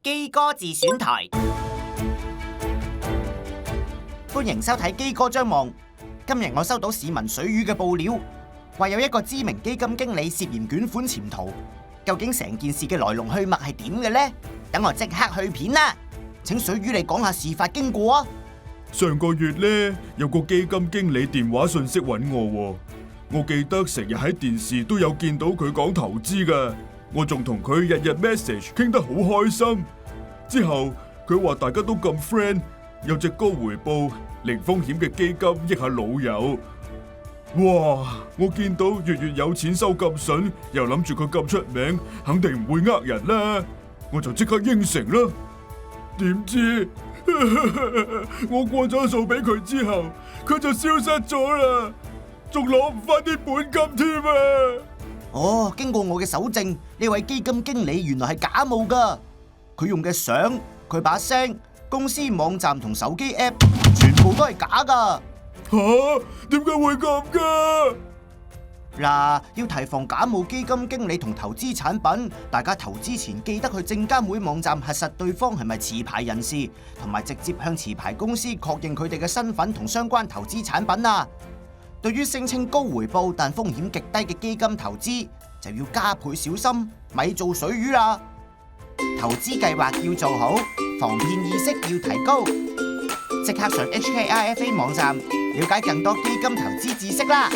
基哥自選台，歡迎收睇基哥張望。今日我收到市民水魚嘅報料，話有一個知名基金經理涉嫌捲款潛逃。究竟成件事嘅來龍去脈係點嘅呢？等我即刻去片啦！請水魚你講下事發經過啊！上個月呢，有個基金經理電話訊息揾我，我記得成日喺電視都有見到佢講投資㗎，我仲同佢日日 message 傾得好開心。之後佢話大家都咁 friend， 有隻高回報、零風險嘅基金益下老友。哇！我見到月有錢收咁筍，又諗住佢咁出名，肯定唔會呃人啦，我就即刻應承啦。點知我過咗數俾佢之後，佢就消失咗啦，仲攞唔翻啲本金添啊！哦，經過我嘅搜證，呢位基金經理原來係假冒噶，佢用嘅相、佢把聲、公司網站同手機 app 全部都係假噶。吓？點解會咁噶？嗱，要提防假冒基金經理同投資產品，大家投資前記得去證監會網站核實對方係咪持牌人士，同埋直接向持牌公司確認佢哋嘅身份同相關投資產品啊！對於聲稱高回報但風險極低嘅基金投資，就要加倍小心，咪做水魚啦！投資計劃要做好，防騙意識要提高，即刻上 HKIFA 網站了解更多基金投資知識啦！